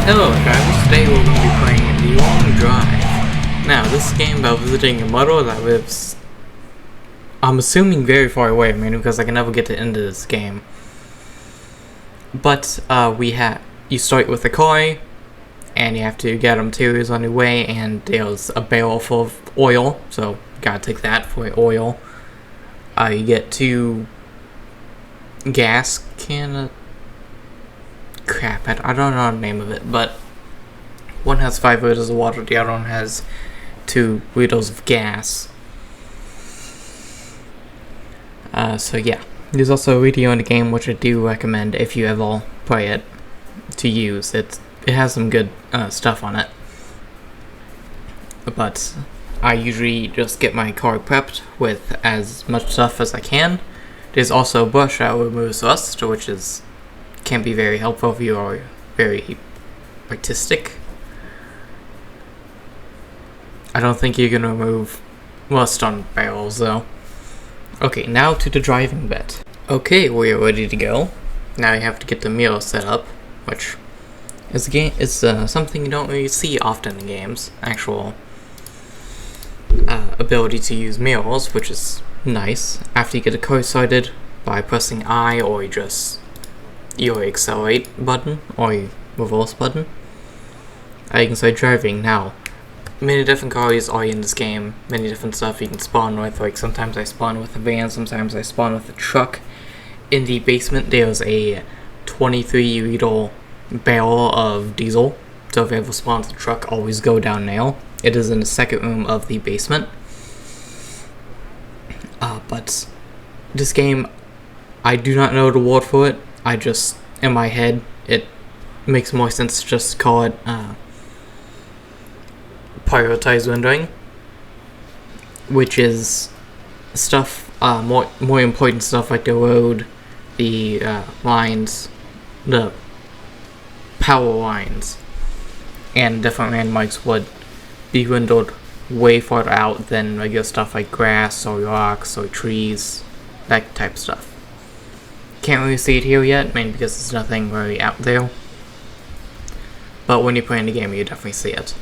Hello drivers, today we're going to be playing The Long Drive. Now, this game about visiting a model that lives, I'm assuming very far away, mainly because I can never get to the end of this game. But, you start with a car, and you have to get materials on your way, and there's a barrel full of oil, so gotta take that for oil. You get 2 gas crap, I don't know the name of it, but one has 5 liters of water, the other one has 2 liters of gas. So yeah, there's also a video in the game which I do recommend if you ever play it to use. It has some good stuff on it, but I usually just get my car prepped with as much stuff as I can. There's also a brush that removes rust, which can be very helpful if you are very artistic. I don't think you can remove rust on barrels though. Okay, now to the driving bit. Okay, we are ready to go. Now you have to get the mirror set up, which is something you don't really see often in games. Actual ability to use mirrors, which is nice. After you get the car started by pressing I or your accelerate button or your reverse button, you can start driving. Now, many different cars are in this game, many different stuff you can spawn with. Like sometimes I spawn with a van, sometimes I spawn with a truck. In the basement there's a 23 liter barrel of diesel, so if you ever spawn with a truck, always go down there. It is in the second room of the basement. But this game, I do not know the word for it. I just, in my head, it makes more sense to just call it prioritized windowing, which is stuff, more important stuff like the road, the lines, the power lines, and different landmarks would be windowed way farther out than regular stuff like grass or rocks or trees, that type of stuff. Can't really see it here yet, mainly because there's nothing really out there. But when you're playing the game, you definitely see it.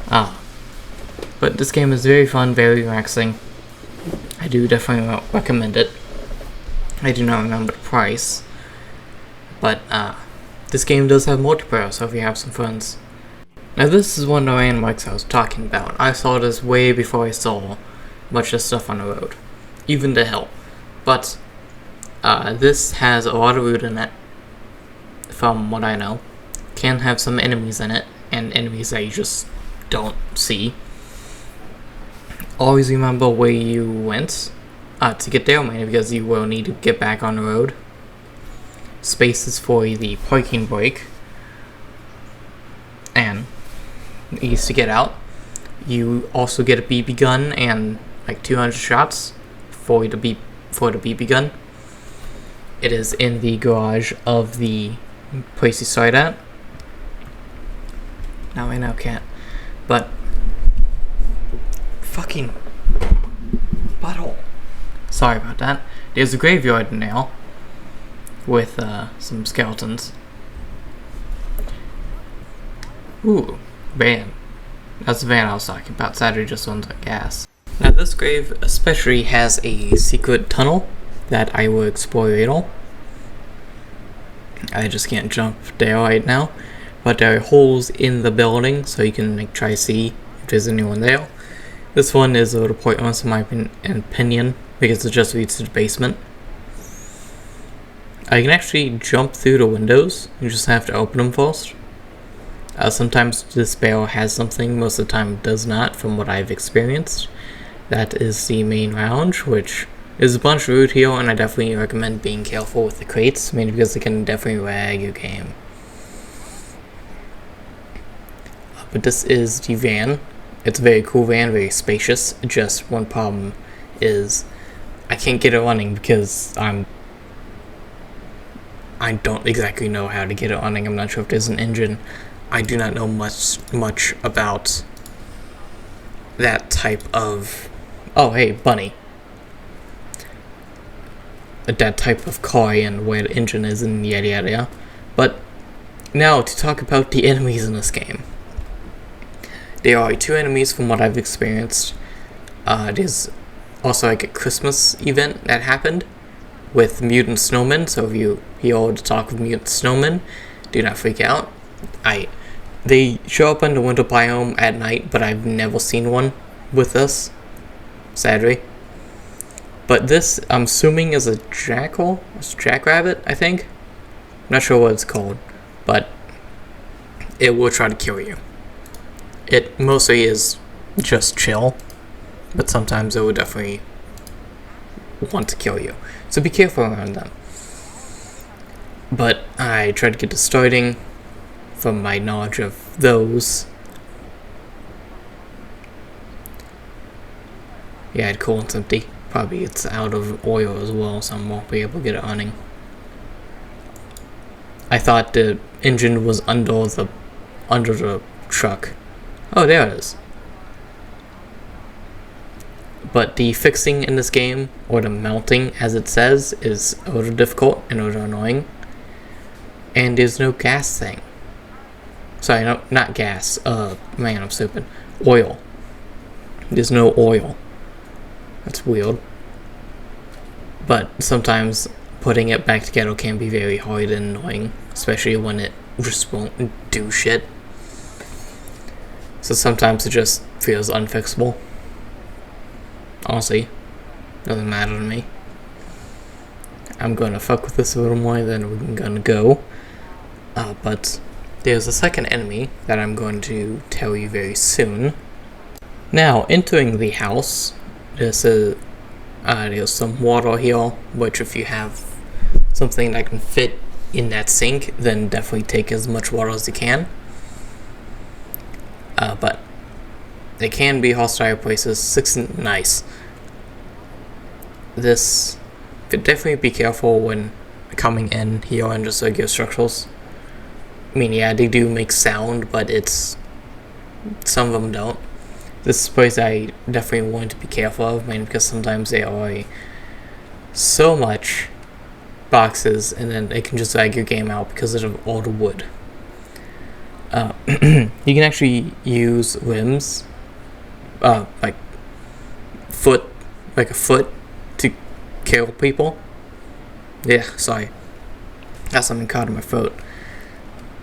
But this game is very fun, very relaxing. I do definitely recommend it. I do not remember the price, but this game does have multiplayer, so if you have some friends. Now this is one of the landmarks I was talking about. I saw this way before I saw much of stuff on the road, even the hill. But this has a lot of route in it, from what I know. Can have some enemies in it, and enemies that you just don't see. Always remember where you went to get there, mainly because you will need to get back on the road. Space is for the parking brake, and easy to get out. You also get a BB gun and like 200 shots for the BB gun. It is in the garage of the place you start at. Now I know can't, but fucking butthole. Sorry about that. There's a graveyard now with some skeletons. Ooh, van. That's the van I was talking about. Sadly, just runs on gas. Now this grave especially has a secret tunnel that I will explore later. I just can't jump there right now, but there are holes in the building, so you can try to see if there's anyone there. This one is a little pointless in my opinion, because it just leads to the basement. You can actually jump through the windows, you just have to open them first. Sometimes this barrel has something, most of the time it does not, from what I've experienced. That is the main lounge, which is a bunch of route here, and I definitely recommend being careful with the crates, mainly because it can definitely lag your game. But this is the van. It's a very cool van, very spacious. Just one problem is I can't get it running because I don't exactly know how to get it running. I'm not sure if there's an engine. I do not know much about that type of... Oh, hey, bunny. That type of car and where the engine is and yada yada yada. But Now, to talk about the enemies in this game. There are 2 enemies from what I've experienced. There's also like a Christmas event that happened with mutant snowmen, so if you hear the talk of mutant snowmen, do not freak out. They show up in the winter biome at night, but I've never seen one with us, sadly. But this, I'm assuming, is a jackal? It's a jackrabbit, I think? Not sure what it's called, but it will try to kill you. It mostly is just chill, but sometimes it will definitely want to kill you. So be careful around them. But I tried to get this starting from my knowledge of those. Yeah, coolant's empty. Probably it's out of oil as well, so I won't be able to get it running. I thought the engine was under the truck. Oh, there it is. But the fixing in this game, or the melting as it says, is a little difficult and a little annoying. And there's no gas thing. Sorry, no, not gas. Man, I'm stupid. Oil. There's no oil. That's weird. But sometimes putting it back together can be very hard and annoying, especially when it just won't do shit. So sometimes it just feels unfixable. Honestly, doesn't matter to me. I'm gonna fuck with this a little more than we're gonna go. But there's a second enemy that I'm going to tell you very soon. Now, entering the house, there's some water here, which if you have something that can fit in that sink, then definitely take as much water as you can. But they can be hostile places. Nice. This, definitely be careful when coming in here and just regular structures. I mean, yeah, they do make sound, but some of them don't. This place I definitely want to be careful of, mainly because sometimes they are so much boxes, and then it can just drag your game out because of all the wood. You can actually use limbs, like a foot, to kill people. Yeah, sorry, got something caught in my throat.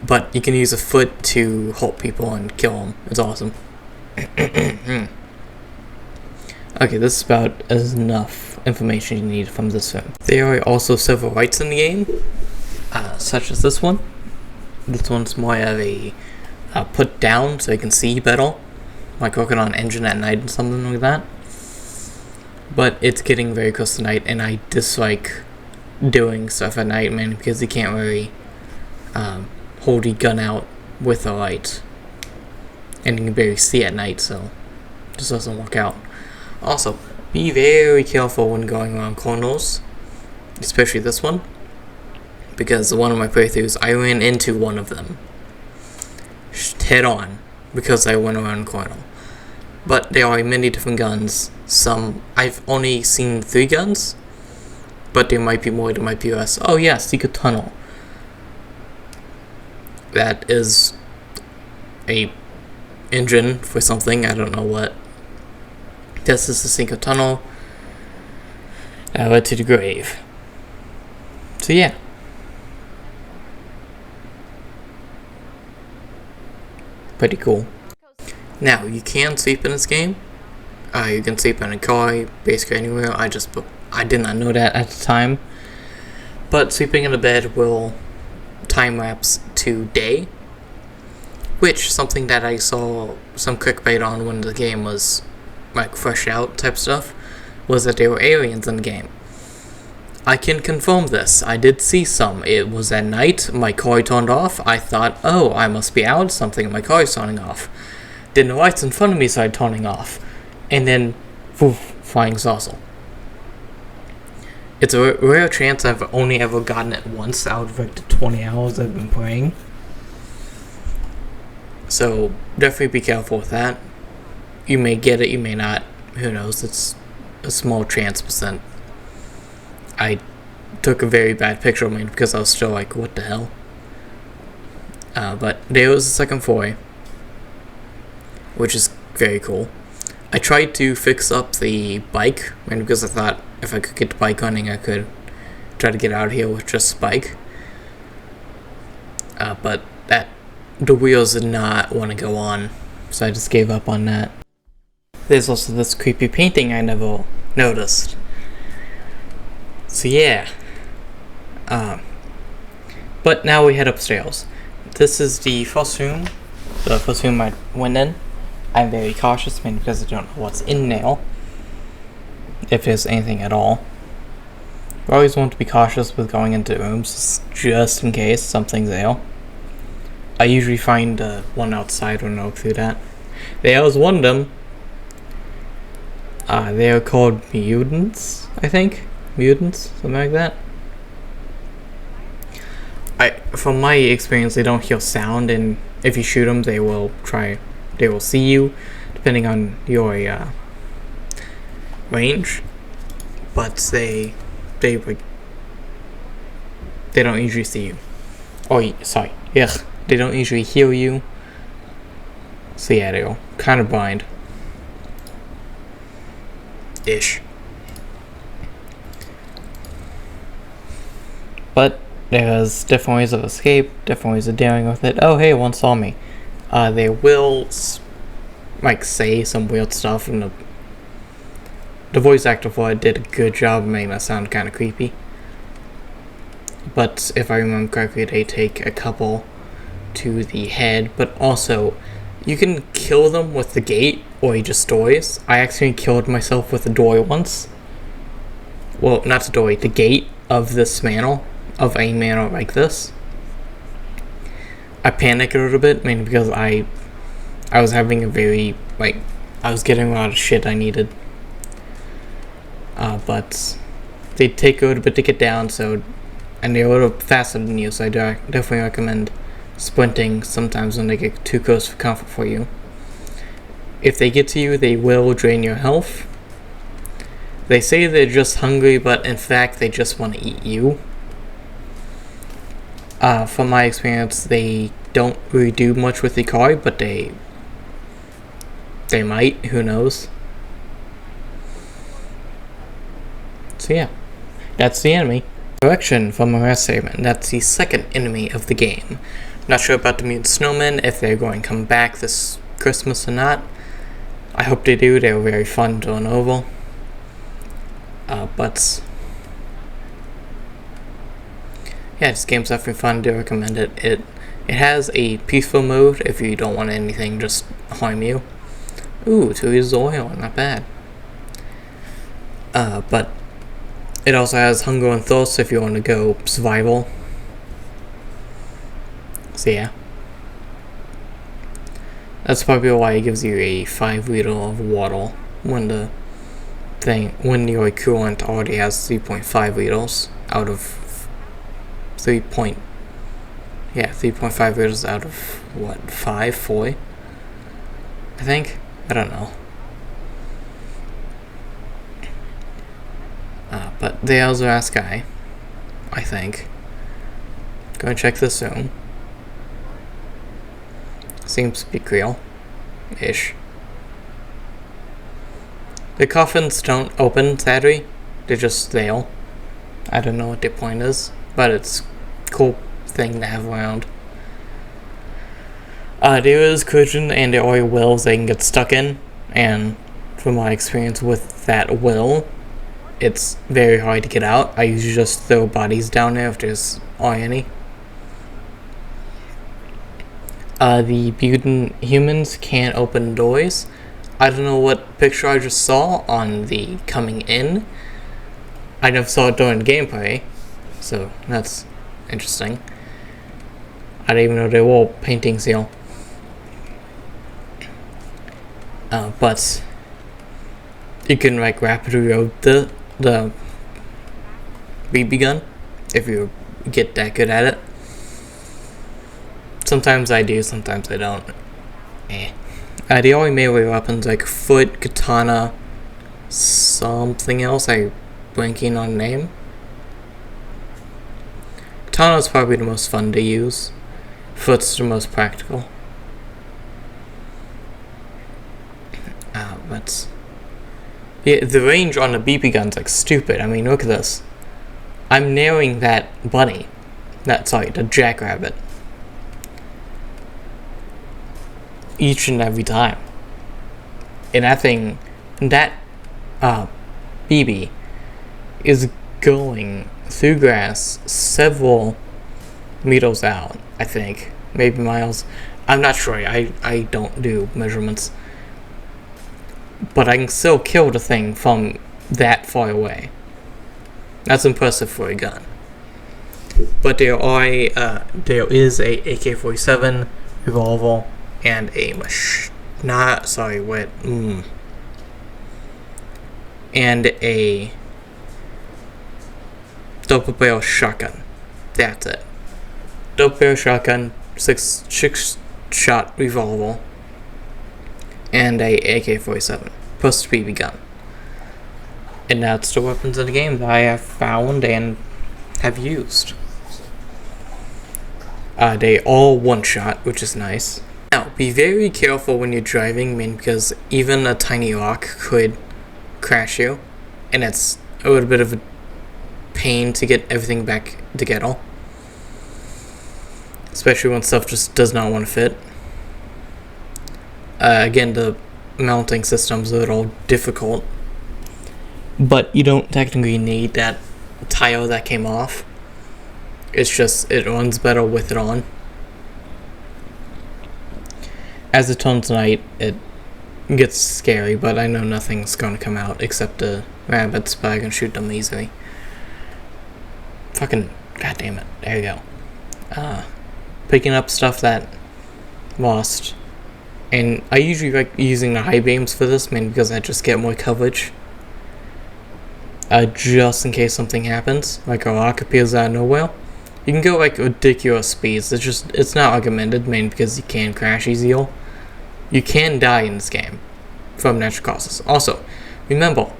But you can use a foot to hold people and kill them. It's awesome. Okay, this is about enough information you need from this film. There are also several lights in the game, such as this one. This one's more of a put down so you can see better, like working on an engine at night and something like that. But it's getting very close to night, and I dislike doing stuff at night, man, because you can't really hold your gun out with a light, and you can barely see at night, so it just doesn't work out. Also, be very careful when going around corners, especially this one, because one of my playthroughs, I ran into one of them head on because I went around the corner. But there are many different guns. Some, I've only seen 3 guns, but there might be more, there might be less. Oh yeah, secret tunnel. That is a engine for something, I don't know what. This is the secret tunnel that led to the grave. So yeah. Pretty cool. Now, you can sleep in this game. You can sleep in a car, basically anywhere. I did not know that at the time. But sleeping in a bed will time-lapse to day, which something that I saw some clickbait on when the game was like fresh out type stuff, was that there were aliens in the game. I can confirm this. I did see some. It was at night, my car turned off. I thought, oh, I must be out something, my car is turning off. Then the lights in front of me started turning off, and then poof, flying saucer. It's a rare chance. I've only ever gotten it once out of like the 20 hours I've been playing. So definitely be careful with that. You may get it, you may not. Who knows? It's a small chance percent. I took a very bad picture of me because I was still like, what the hell? But there was a second foy, which is very cool. I tried to fix up the bike, and because I thought if I could get the bike running, I could try to get out of here with just bike. But the wheels did not want to go on, so I just gave up on that. There's also this creepy painting I never noticed. So yeah. But now we head upstairs. This is the first room I went in. I'm very cautious, mainly because I don't know what's in there, if there's anything at all. I always want to be cautious with going into rooms, just in case something's there. I usually find one outside when I look through that. There was one of them. They are called mutants, I think. Mutants, something like that. From my experience, they don't hear sound, and if you shoot them, they will see you, depending on your range. But they don't usually see you. Oh, sorry. Yeah, they don't usually hear you. So yeah, they're kind of blind. Ish. But there's different ways of escape, different ways of dealing with it. Oh hey, one saw me. They will say some weird stuff, and the voice actor for it did a good job of making that sound kind of creepy. But if I remember correctly, they take a couple to the head, but also you can kill them with the gate or just doors. I actually killed myself with a door once. Well, not the door, the gate of this manor, of a manor like this. I panicked a little bit, mainly because I was having a very, I was getting a lot of shit I needed. But they take a little bit to get down, and they're a little faster than you, so I definitely recommend sprinting sometimes when they get too close for comfort for you. If they get to you, they will drain your health. They say they're just hungry, but in fact they just want to eat you. From my experience, they don't really do much with the card, but they might, who knows. So yeah, that's the enemy. Correction from my last statement, that's the second enemy of the game. Not sure about the mutant snowmen, if they're going to come back this Christmas or not. I hope they do, they were very fun to run over. But yeah, this game's definitely fun, I recommend it. It has a peaceful mode if you don't want anything just harm you. Ooh, 2 liters of oil, not bad. But it also has hunger and thirst if you want to go survival. So yeah. That's probably why it gives you a 5 liter of water when your coolant already has 3.5 liters out of 3.5 liters out of what, 4? I think? I don't know. But there's the last guy, I think. Go and check this room. Seems to be real-ish. The coffins don't open, sadly. They're just there. I don't know what their point is, but it's a cool thing to have around. There is cushion and there are wells they can get stuck in, and from my experience with that well, it's very hard to get out. I usually just throw bodies down there if there's any. The mutant humans can't open doors. I don't know what picture I just saw on the coming in. I never saw it during gameplay, so that's interesting. I didn't even know there were paintings here. But you can rapidly reload the BB gun if you get that good at it. Sometimes I do, sometimes I don't. The only melee weapons like foot, katana, something else. I'm blanking on name. Katana is probably the most fun to use. what's the most practical. But yeah, the range on the BB gun's like stupid. I mean, look at this. I'm nailing that bunny. The jackrabbit. Each and every time. And that BB is going through grass several meters out, I think. Maybe miles. I'm not sure. I don't do measurements. But I can still kill the thing from that far away. That's impressive for a gun. But there is a AK-47 revolver and a and a double barrel shotgun. That's it. Double barrel shotgun, six shot revolver, and a AK-47 plus BB gun. And that's the weapons of the game that I have found and have used. They all one shot, which is nice. Now, be very careful when you're driving, because even a tiny rock could crash you, and it's a little bit of a pain to get everything back together. Especially when stuff just does not want to fit. Again, the mounting system's a little difficult, but you don't technically need that tile that came off. It's just, it runs better with it on. As it turns night, it gets scary, but I know nothing's going to come out except the rabbits, but I can shoot them easily. Fucking, goddamn it, there you go. Picking up stuff that lost. And I usually like using the high beams for this, mainly because I just get more coverage. Just in case something happens, like a rock appears out of nowhere. You can go like ridiculous speeds. It's not recommended, mainly because you can crash easier. You can die in this game from natural causes. Also, remember,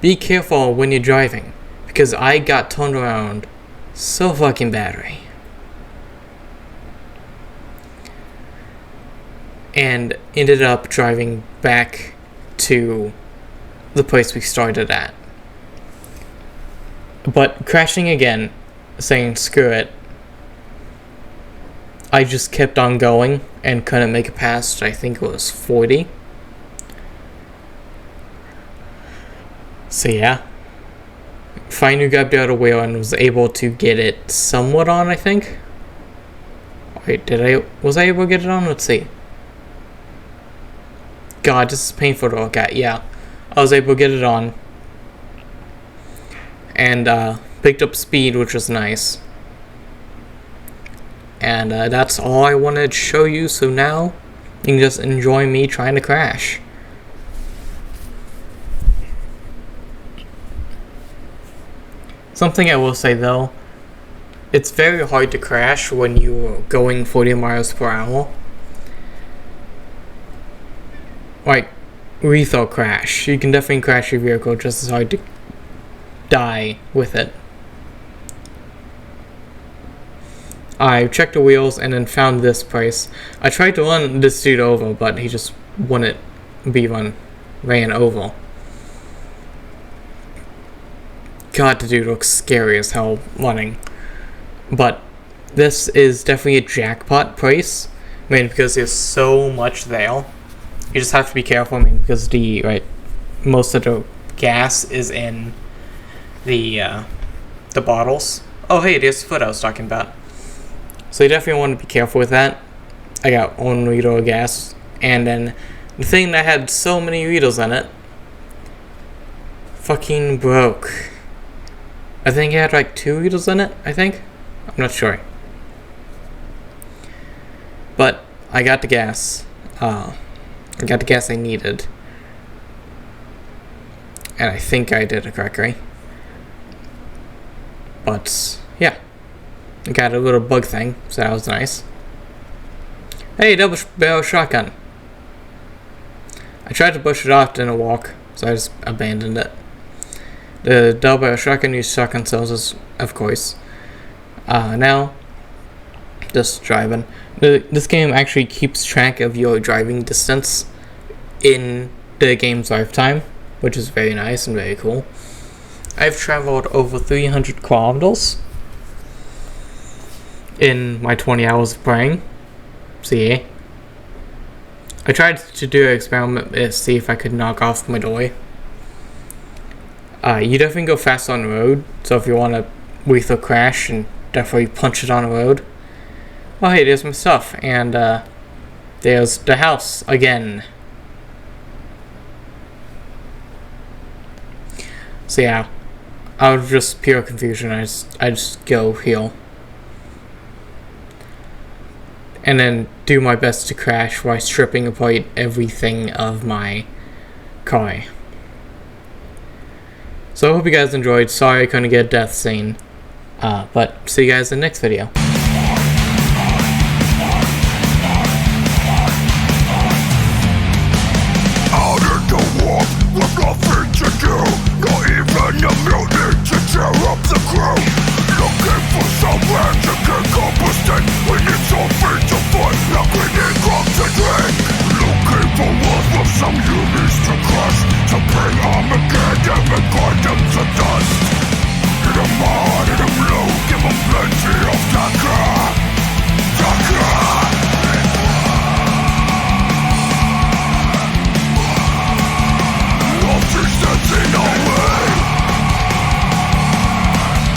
be careful when you're driving, because I got turned around so fucking badly. And ended up driving back to the place we started at. But crashing again, saying screw it, I just kept on going and couldn't make it past, I think it was 40. So yeah. Finally got the other wheel and was able to get it somewhat on, I think. Wait, was I able to get it on? Let's see. God, this is painful to look at. Yeah, I was able to get it on. And picked up speed, which was nice. And that's all I wanted to show you, so now you can just enjoy me trying to crash. Something I will say though, it's very hard to crash when you're going 40 miles per hour. Like, lethal crash. You can definitely crash your vehicle, just as hard to die with it. I checked the wheels and then found this place. I tried to run this dude over, but he just wouldn't be ran over. God, the dude looks scary as hell running. But this is definitely a jackpot price, mainly because there's so much there. You just have to be careful, because most of the gas is in the bottles. Oh hey, there's the foot I was talking about. So you definitely want to be careful with that. I got 1 liter of gas, and then the thing that had so many liters in it fucking broke. I think it had like 2 liters in it, I think. I'm not sure. But I got the gas. I got the gas I needed. And I think I did it correctly. But, yeah. I got a little bug thing, so that was nice. Hey, double barrel shotgun. I tried to push it off, didn't walk, so I just abandoned it. The double barrel shotgun used shotgun cells, of course. Now, just driving. This game actually keeps track of your driving distance in the game's lifetime, which is very nice and very cool. I've traveled over 300 kilometers in my 20 hours of playing. So yeah. I tried to do an experiment to see if I could knock off my dolly. You definitely go fast on the road, so if you want to lethal crash and definitely punch it on the road. Oh hey, there's my stuff, and there's the house again. So yeah, out of just pure confusion, I just go heal. And then do my best to crash while stripping apart everything of my car. So I hope you guys enjoyed. Sorry I couldn't get a death scene. But see you guys in the next video. Out in the world with nothing to do, not even a million.